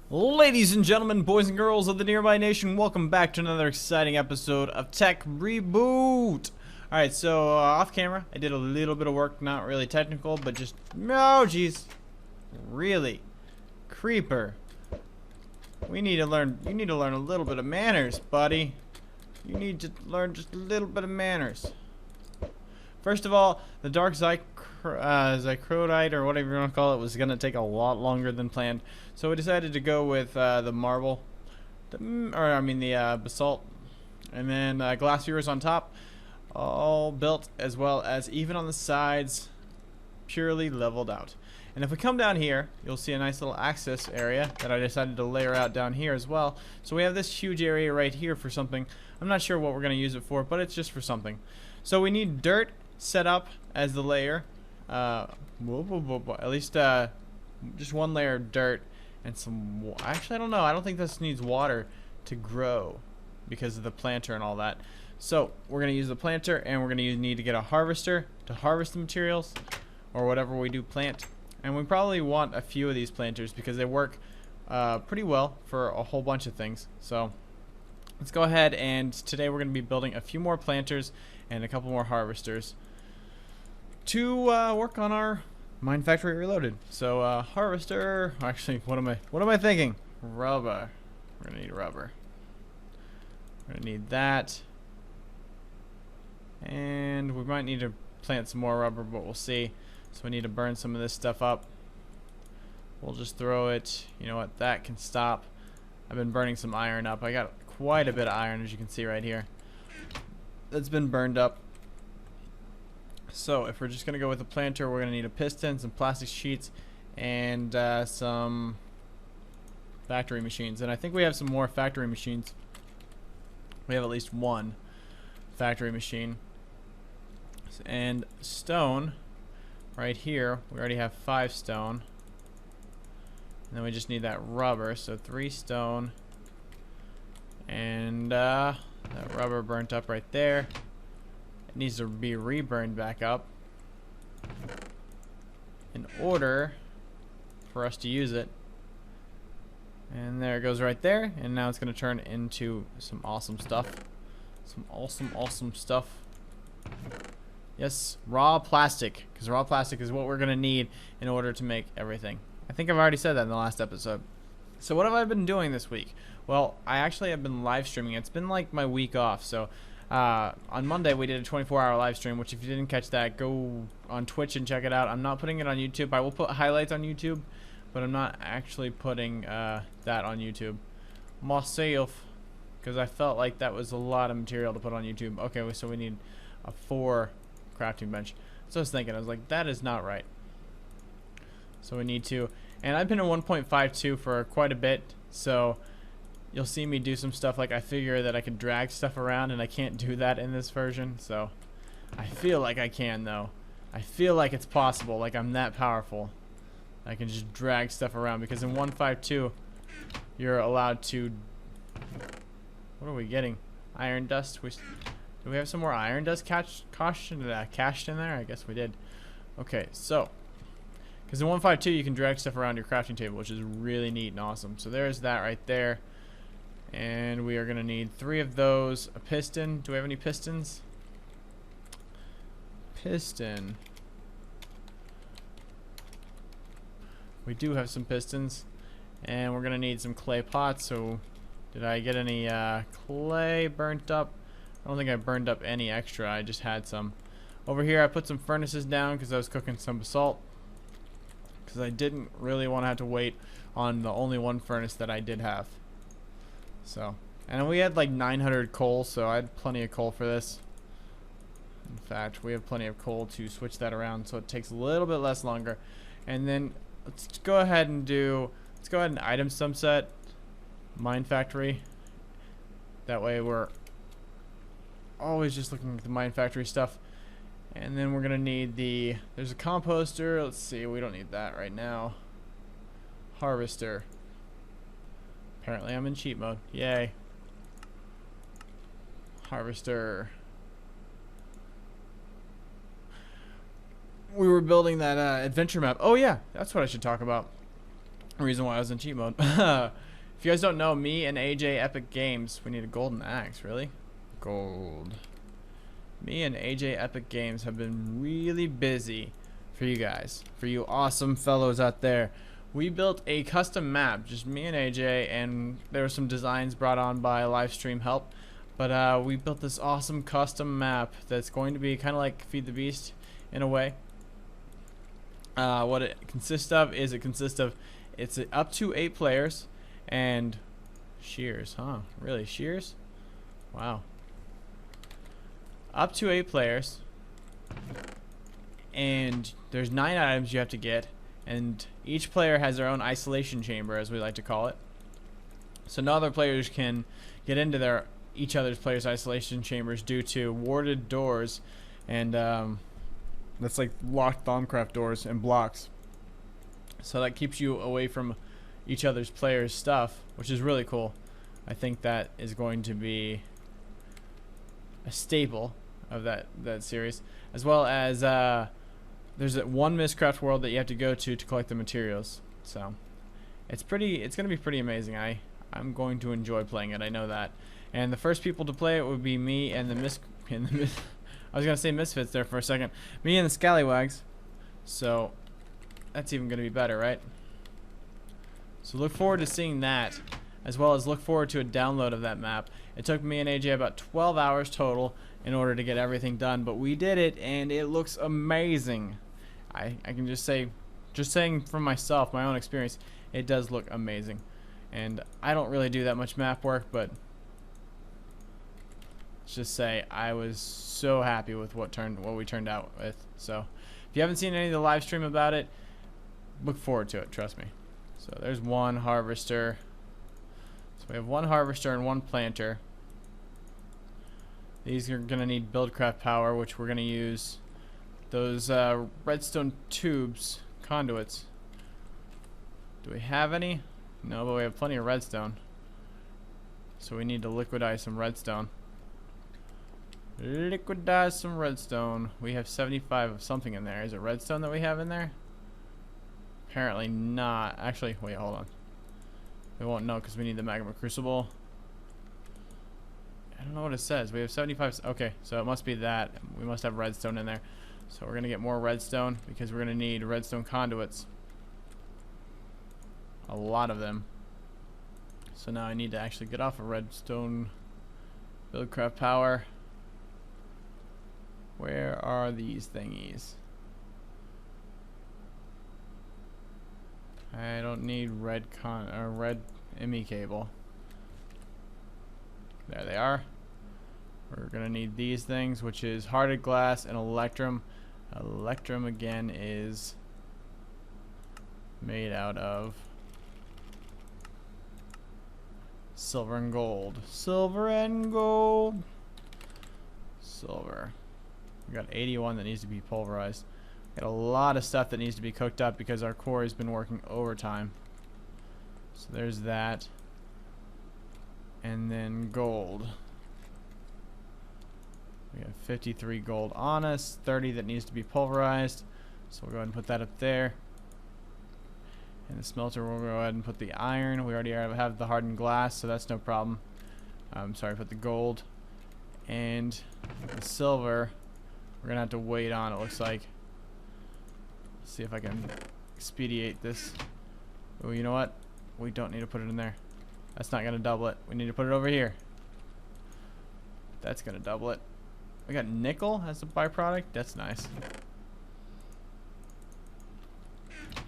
Ladies and gentlemen, boys and girls of the Nearby Nation, welcome back to another exciting episode of Tech Reboot. Alright, so off camera, I did a little bit of work, not really technical, but just, oh jeez, really, creeper. You need to learn a little bit of manners, buddy. You need to learn just a little bit of manners. First of all, the Dark Zycrodite, or whatever you want to call it, was going to take a lot longer than planned. So we decided to go with the marble, the basalt, and then glass viewers on top, all built, as well as even on the sides, purely leveled out. And if we come down here, you'll see a nice little access area that I decided to layer out down here as well. So we have this huge area right here for something. I'm not sure what we're going to use it for, but it's just for something. So we need dirt set up as the layer, at least just one layer of dirt and some actually I don't know, I don't think this needs water to grow because of the planter and all that. So we're gonna use the planter, and we're gonna need to get a harvester to harvest the materials or whatever we do plant, and we probably want a few of these planters because they work pretty well for a whole bunch of things. So let's go ahead, and today we're gonna be building a few more planters and a couple more harvesters to work on our Mine Factory Reloaded. So harvester, actually, what am I thinking? Rubber. We're gonna need rubber. We're gonna need that, and we might need to plant some more rubber, but we'll see. So we need to burn some of this stuff up. We'll just throw it. You know what? That can stop. I've been burning some iron up. I got quite a bit of iron, as you can see right here. That's been burned up. So if we're just going to go with a planter, we're going to need a piston, some plastic sheets, and some factory machines. And I think we have some more factory machines. We have at least one factory machine. And stone, right here, we already have 5 stone. And then we just need that rubber, so 3 stone. And that rubber burnt up right there. Needs to be reburned back up in order for us to use it. And there it goes right there, and now it's going to turn into some awesome stuff. Some awesome stuff. Yes, raw plastic, because raw plastic is what we're going to need in order to make everything. I think I've already said that in the last episode. So what have I been doing this week? Well, I actually have been live streaming. It's been like my week off, so on Monday we did a 24-hour live stream, which if you didn't catch that, go on Twitch and check it out. I'm not putting it on YouTube. I will put highlights on YouTube, but I'm not actually putting that on YouTube myself, because I felt like that was a lot of material to put on YouTube. Okay, so we need a 4 crafting bench. So I was thinking, I was like, that is not right. So we need to, and I've been in 1.52 for quite a bit, so you'll see me do some stuff. Like, I figure that I can drag stuff around, and I can't do that in this version, so I feel like I can, though. I feel like it's possible, like I'm that powerful. I can just drag stuff around, because in 1.52 you're allowed to, what are we getting? Iron dust. Do we have some more iron dust cached in there? I guess we did. Okay, so because in 1.52 you can drag stuff around your crafting table, which is really neat and awesome. So there's that right there. And we are going to need 3 of those. A piston. Do we have any pistons? Piston. We do have some pistons. And we're going to need some clay pots. So did I get any clay burnt up? I don't think I burned up any extra. I just had some. Over here I put some furnaces down because I was cooking some basalt. Because I didn't really want to have to wait on the only one furnace that I did have. So, and we had like 900 coal, so I had plenty of coal for this. In fact, we have plenty of coal to switch that around, so it takes a little bit less longer. And then let's go ahead and item sunset Mine Factory. That way we're always just looking at the Mine Factory stuff. And then we're gonna need there's a composter. Let's see, we don't need that right now. Harvester. Apparently I'm in cheat mode. Yay. Harvester. We were building that adventure map. Oh yeah, that's what I should talk about. Reason why I was in cheat mode. If you guys don't know, me and AJ Epic Games, we need a golden axe, really? Gold. Me and AJ Epic Games have been really busy for you guys, for you awesome fellows out there. We built a custom map, just me and AJ, and there were some designs brought on by live stream help. But we built this awesome custom map that's going to be kind of like Feed the Beast in a way. What it consists of is it's up to 8 players and shears, huh? Really, shears? Wow. Up to 8 players, and there's 9 items you have to get, and each player has their own isolation chamber, as we like to call it. So no other players can get into each other's players' isolation chambers due to warded doors, and that's like locked Thaumcraft doors and blocks. So that keeps you away from each other's players' stuff, which is really cool. I think that is going to be a staple of that series, as well as there's one Mistcraft world that you have to go to collect the materials. So it's gonna be pretty amazing. I'm going to enjoy playing it, I know that. And the first people to play it would be me and I was gonna say Misfits there for a second. Me and the Scallywags. So that's even gonna be better, right? So look forward to seeing that, as well as look forward to a download of that map. It took me and AJ about 12 hours total in order to get everything done, but we did it, and it looks amazing. I can just say, just saying from myself, my own experience, it does look amazing. And I don't really do that much map work, but let's just say I was so happy with what we turned out with. So if you haven't seen any of the live stream about it, look forward to it, trust me. So there's one harvester. So we have one harvester and one planter. These are going to need buildcraft power, which we're going to use those redstone tubes, conduits. Do we have any? No, but we have plenty of redstone. So we need to liquidize some redstone. Liquidize some redstone. We have 75 of something in there. Is it redstone that we have in there? Apparently not. Actually, wait, hold on. We won't know because we need the magma crucible. I don't know what it says. We have 75. Okay, so it must be that. We must have redstone in there. So we're going to get more redstone because we're going to need redstone conduits. A lot of them. So now I need to actually get off of redstone buildcraft power. Where are these thingies? I don't need red ME cable. There they are. We're gonna need these things, which is hearted glass and electrum. Electrum again is made out of silver and gold. Silver and gold. Silver. We got 81 that needs to be pulverized. Got a lot of stuff that needs to be cooked up because our core has been working overtime. So there's that. And then gold. We have 53 gold on us, 30 that needs to be pulverized. So we'll go ahead and put that up there. And the smelter, we'll go ahead and put the iron. We already have the hardened glass, so that's no problem. I'm sorry, put the gold. And the silver, we're gonna have to wait on, it looks like. Let's see if I can expedite this. Oh, you know what? We don't need to put it in there. That's not gonna double it. We need to put it over here. That's gonna double it. We got nickel as a byproduct. That's nice.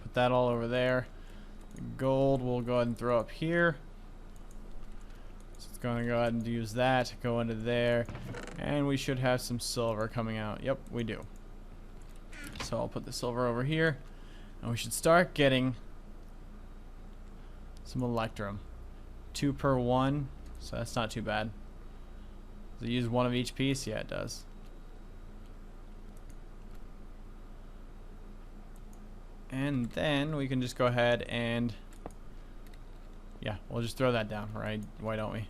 Put that all over there. The gold we'll go ahead and throw up here. So it's gonna go ahead and use that. Go into there. And we should have some silver coming out. Yep, we do. So I'll put the silver over here. And we should start getting some electrum. 2 per 1. So that's not too bad. Does it use one of each piece? Yeah, it does. And then we can just go ahead and, yeah, we'll just throw that down, right? Why don't we?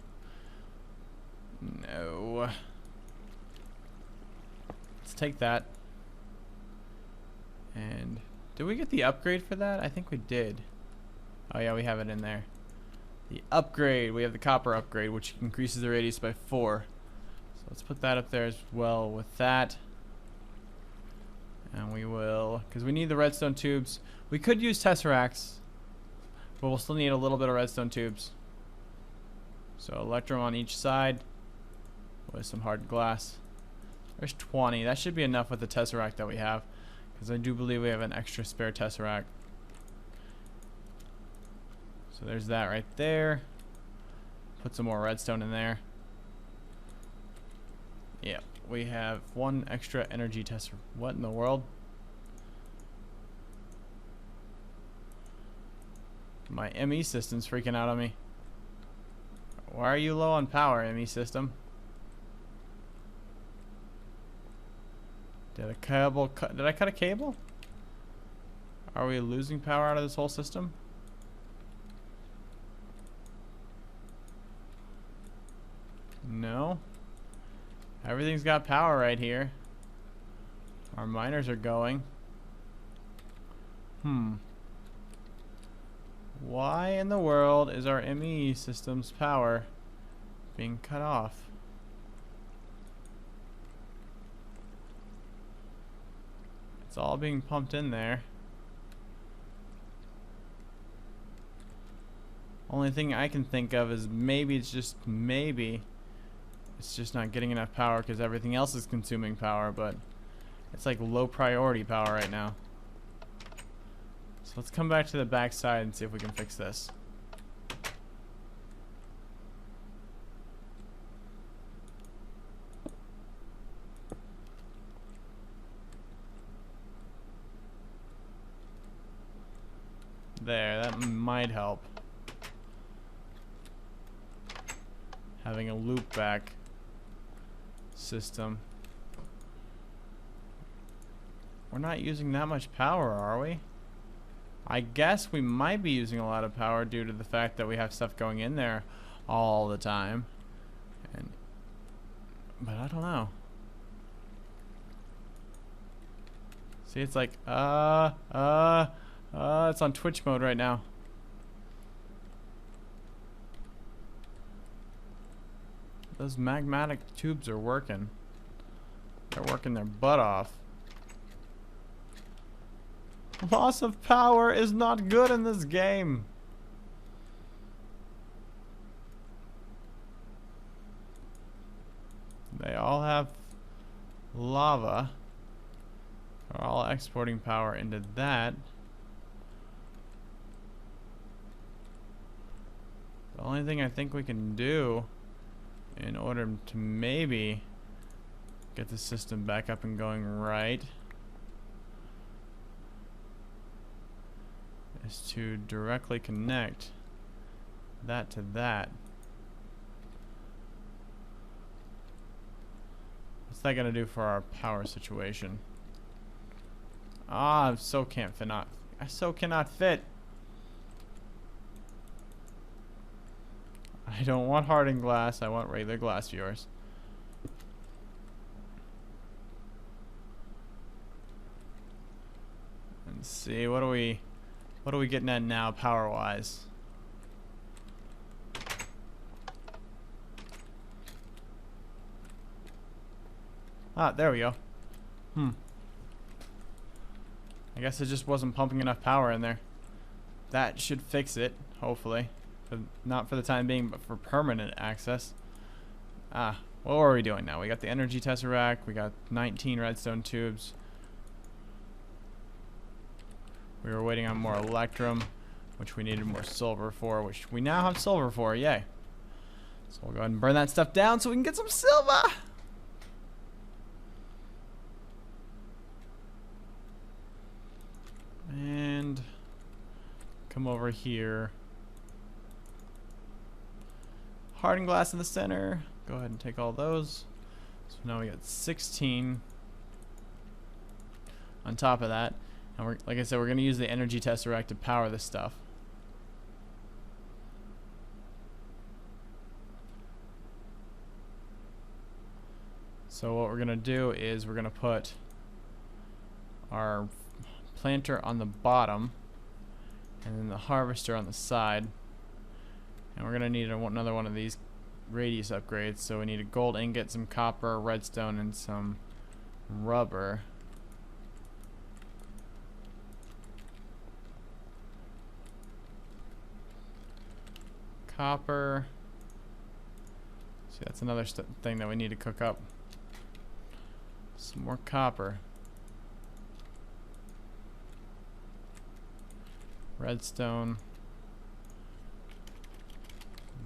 No. Let's take that. And did we get the upgrade for that? I think we did. Oh yeah, we have it in there. The upgrade. We have the copper upgrade, which increases the radius by 4. So let's put that up there as well with that. And we will, because we need the redstone tubes. We could use tesseracts, but we'll still need a little bit of redstone tubes. So electrum on each side with some hard glass. There's 20. That should be enough with the tesseract that we have, because I do believe we have an extra spare tesseract. So there's that right there. Put some more redstone in there. Yeah, we have 1 extra energy tesseract. What in the world? My ME system's freaking out on me. Why are you low on power, ME system? Did a cable cut? Did I cut a cable? Are we losing power out of this whole system? No. Everything's got power right here. Our miners are going. Why in the world is our ME system's power being cut off? It's all being pumped in there. Only thing I can think of is maybe it's just not getting enough power because everything else is consuming power, but it's like low priority power right now. So let's come back to the back side and see if we can fix this. There, that might help. Having a loop back system. We're not using that much power, are we? I guess we might be using a lot of power due to the fact that we have stuff going in there all the time. But I don't know. See, it's like, it's on Twitch mode right now. Those magmatic tubes are working. They're working their butt off. Loss of power is not good in this game. They all have lava. They're all exporting power into that. The only thing I think we can do in order to maybe get the system back up and going right is to directly connect that to that. What's that gonna do for our power situation? I so cannot fit. I don't want hardened glass, I want regular glass, viewers. And see, what are we getting at now power wise? Ah, there we go. I guess it just wasn't pumping enough power in there. That should fix it, hopefully. Not for the time being, but for permanent access. What are we doing now? We got the energy tesseract, we got 19 redstone tubes. We were waiting on more electrum, which we needed more silver for, which we now have silver for, yay. So we'll go ahead and burn that stuff down so we can get some silver! And come over here. Hardened glass in the center. Go ahead and take all those. So now we got 16 on top of that. And we're, like I said, we're going to use the energy tesseract to power this stuff. So what we're going to do is we're going to put our planter on the bottom, and then the harvester on the side. And we're gonna need another one of these radius upgrades. So we need a gold ingot, some copper, redstone, and some rubber. Copper. See, that's another thing that we need to cook up. Some more copper. Redstone.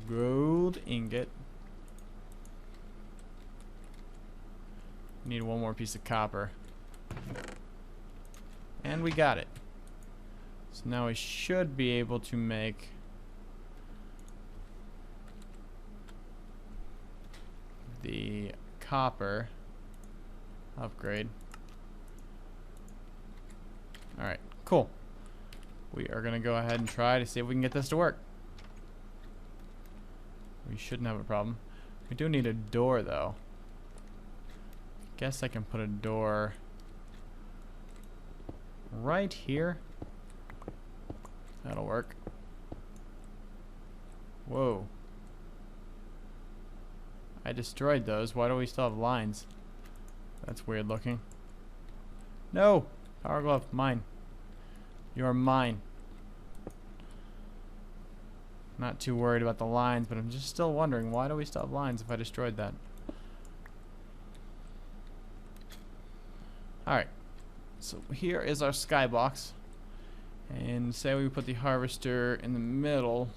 Gold ingot. Need one more piece of copper. And we got it. So now we should be able to make the copper upgrade. Alright, cool. We are going to go ahead and try to see if we can get this to work. We shouldn't have a problem. We do need a door, though. Guess I can put a door right here. That'll work. Whoa. I destroyed those. Why do we still have lines? That's weird looking. No! Power glove, mine. You're mine. Not too worried about the lines, but I'm just still wondering, why do we still have lines if I destroyed that? Alright. So here is our skybox. And say we put the harvester in the middle.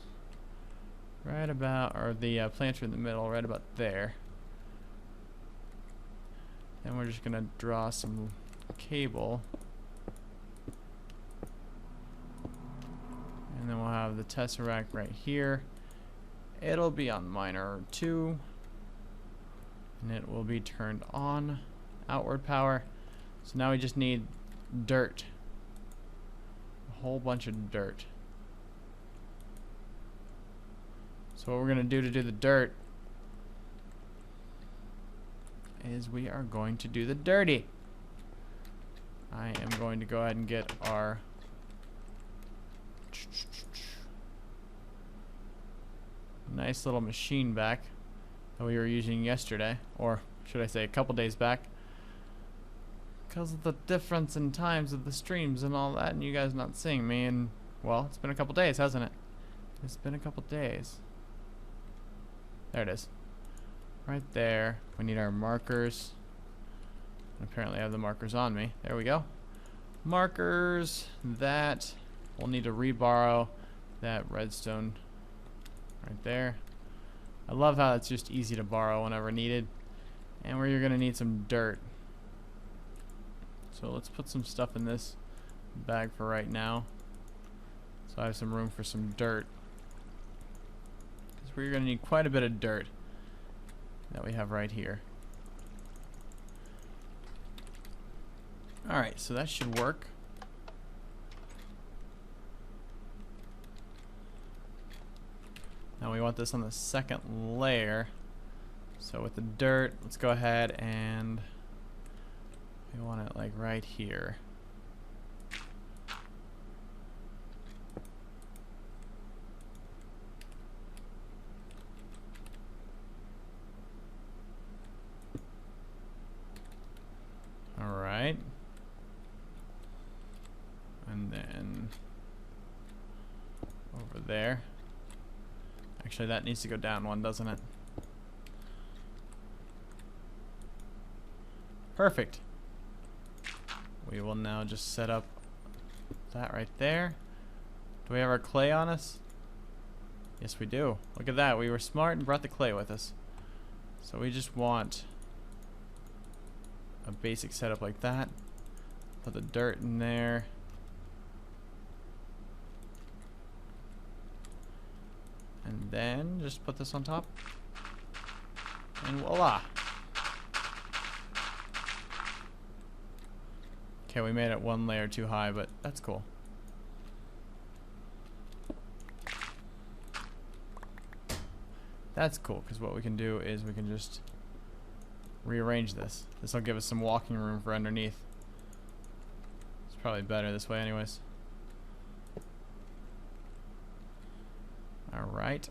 Right about, or the planter in the middle, right about there. Then we're just gonna draw some cable. And then we'll have the tesseract right here. It'll be on miner 2. And it will be turned on. Outward power. So now we just need dirt. A whole bunch of dirt. So what we're going to do the dirt is we are going to do the dirty. I am going to go ahead and get our nice little machine back that we were using yesterday, or should I say a couple days back, because of the difference in times of the streams and all that, and you guys not seeing me. And well, it's been a couple days, hasn't it? It's been a couple days. There it is. Right there. We need our markers. Apparently I have the markers on me. There we go. Markers. That. We'll need to reborrow that redstone right there. I love how it's just easy to borrow whenever needed. And where you're going to need some dirt. So let's put some stuff in this bag for right now. So I have some room for some dirt. We're going to need quite a bit of dirt that we have right here. Alright, so that should work. Now we want this on the second layer. So with the dirt, let's go ahead and we want it like right here. Alright. And then over there. Actually, that needs to go down one, doesn't it? Perfect. We will now just set up that right there. Do we have our clay on us? Yes, we do. Look at that. We were smart and brought the clay with us. So we just want a basic setup like that. Put the dirt in there. And then just put this on top. And voila. Okay, we made it one layer too high, but that's cool. That's cool, because what we can do is we can just rearrange this. This will give us some walking room for underneath. It's probably better this way anyways. Alright.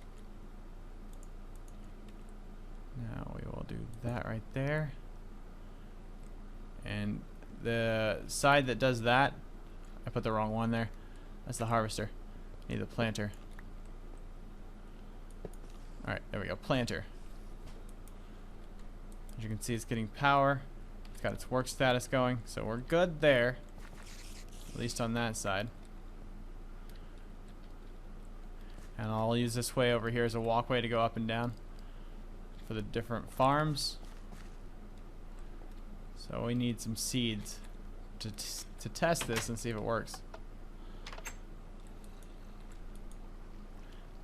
Now we will do that right there. And the side that does that, I put the wrong one there. That's the harvester. Need the planter. Alright, there we go. Planter. As you can see, it's getting power. It's got its work status going, so we're good there. At least on that side. And I'll use this way over here as a walkway to go up and down for the different farms. So we need some seeds to test this and see if it works.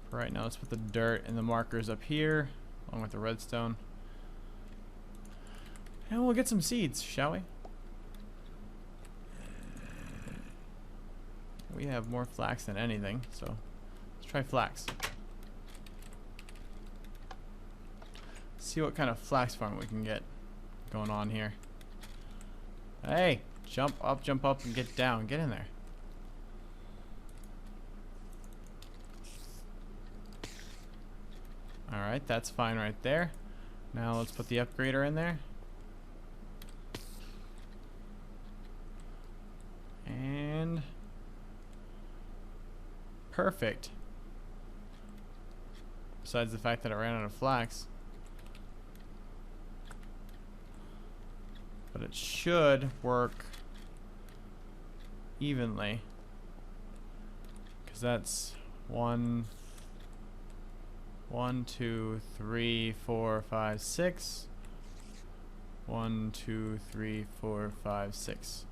For right now, let's put the dirt and the markers up here, along with the redstone. And we'll get some seeds, shall we? We have more flax than anything, so let's try flax. See what kind of flax farm we can get going on here. Hey, jump up, and get down. Get in there. Alright, that's fine right there. Now let's put the upgrader in there. And perfect. Besides the fact that I ran out of flax. But it should work evenly. Because that's 1, 2, 3, 4, 5, 6. 1, 2, 3, 4, 5, 6.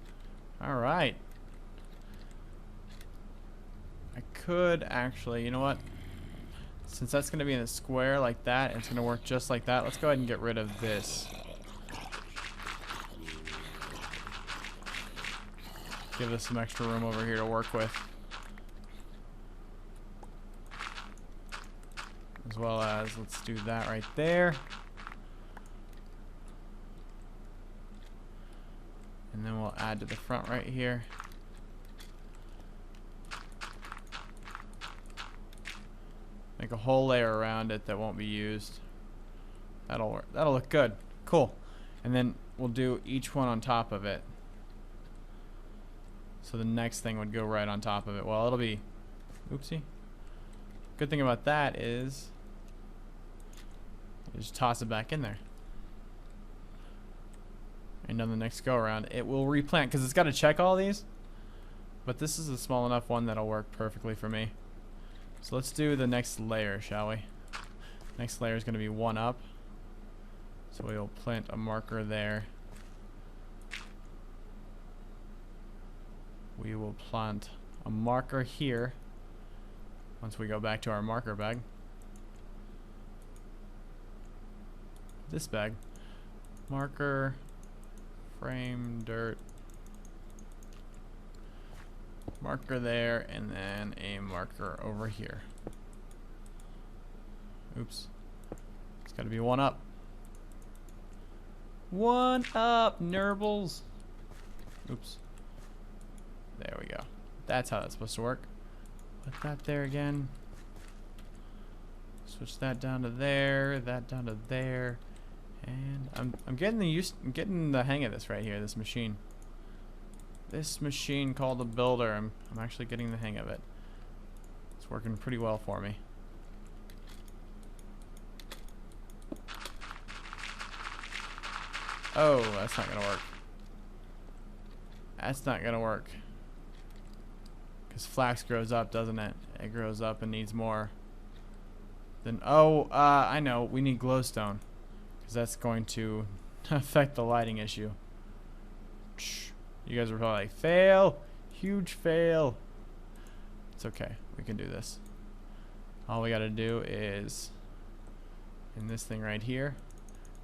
Alright. I could actually, you know what? Since that's going to be in a square like that, it's going to work just like that. Let's go ahead and get rid of this. Give us some extra room over here to work with. As well as, let's do that right there. And then we'll add to the front right here. Make a whole layer around it that won't be used. That'll work. That'll look good. Cool. And then we'll do each one on top of it. So the next thing would go right on top of it. Well, it'll be... Oopsie. Good thing about that is... you just toss it back in there. And on the next go around, it will replant. Because it's got to check all these. But this is a small enough one that'll work perfectly for me. So let's do the next layer, shall we? Next layer is going to be one up. So we'll plant a marker there. We will plant a marker here once we go back to our marker bag. This bag. Marker, frame, dirt. Marker there, and then a marker over here. Oops. It's got to be one up. One up, nurbles. Oops. There we go. That's how that's supposed to work. Put that there again. Switch that down to there, that down to there. And I'm getting the hang of this right here, this machine. This machine called the builder, I'm actually getting the hang of it. It's working pretty well for me. Oh, that's not gonna work. That's not gonna work. Because flax grows up, doesn't it? It grows up and needs more. Then, I know, we need glowstone. Because that's going to affect the lighting issue. You guys were probably like, fail! Huge fail! It's okay, we can do this. All we gotta do is, in this thing right here,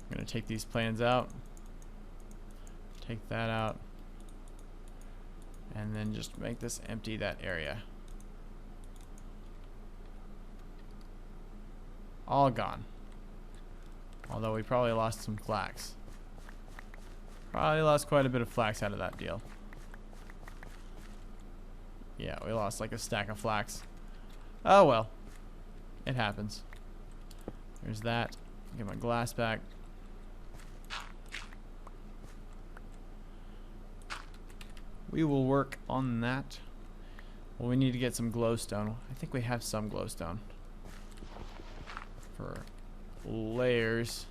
I'm gonna take these plans out. Take that out. And then just make this empty, that area. All gone. Although we probably lost some flax. Probably lost quite a bit of flax out of that deal. Yeah, we lost like a stack of flax. Oh well. it happens. There's that. Get my glass back. We will work on that. Well, we need to get some glowstone. I think we have some glowstone for layers.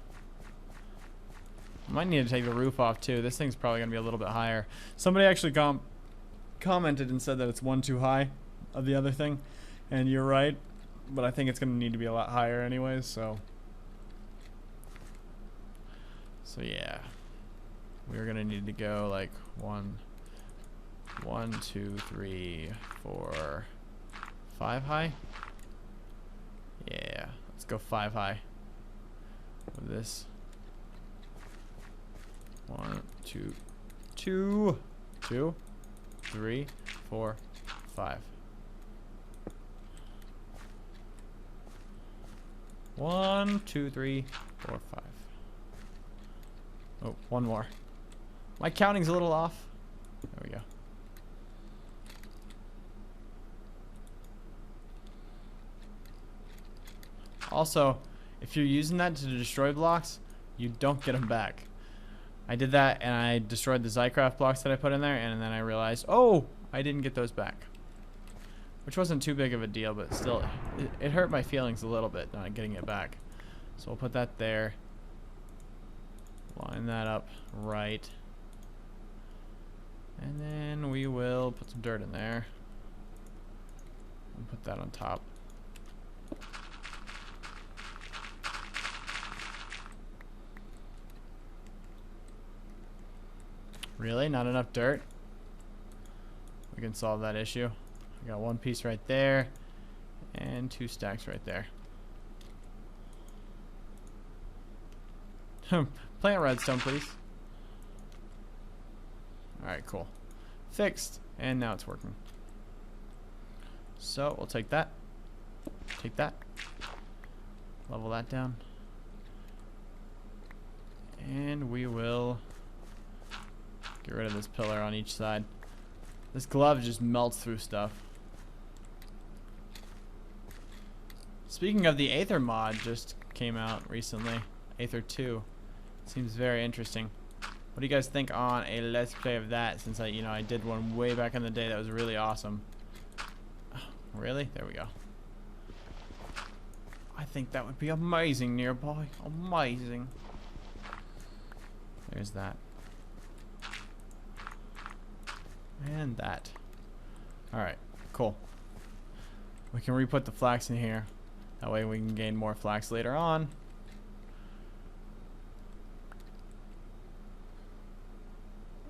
Might need to take the roof off too. This thing's probably gonna be a little bit higher. Somebody actually commented and said that it's one too high of the other thing, and you're right. But I think it's gonna need to be a lot higher anyways. So yeah, we're gonna need to go like 1, 2, 3, 4, 5 high. Yeah, let's go 5 high with this. 1, 2, 2, 2, 3, 4, 5. 1, 2, 3, 4, 5. Oh, one more. My counting's a little off. There we go. Also, if you're using that to destroy blocks, you don't get them back. I did that and I destroyed the Zycraft blocks that I put in there, and then I realized, oh, I didn't get those back. Which wasn't too big of a deal, but still, it hurt my feelings a little bit not getting it back. So we'll put that there. Line that up right. And then we will put some dirt in there. And put that on top. Really? Not enough dirt? We can solve that issue. I got one piece right there and 2 stacks right there. Plant redstone, please. Alright, cool. Fixed. And now it's working. So we'll take that. Take that. Level that down. And we will get rid of this pillar on each side. This glove just melts through stuff. Speaking of, the Aether mod just came out recently. Aether 2. Seems very interesting. What do you guys think on a let's play of that, since I did one way back in the day that was really awesome. Really? There we go. I think that would be amazing, Nearby. Amazing. There's that. And that. Alright, cool. We can re-put the flax in here. That way we can gain more flax later on.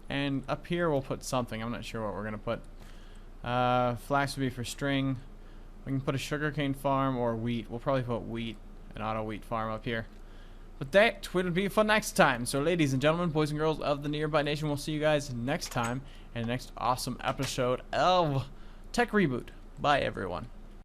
And up here we'll put something. I'm not sure what we're going to put. Flax would be for string. We can put a sugarcane farm or wheat. We'll probably put wheat, an auto wheat farm up here. But that will be for next time. So ladies and gentlemen, boys and girls of the Nearby Nation, we'll see you guys next time in the next awesome episode of Tech Reboot. Bye everyone.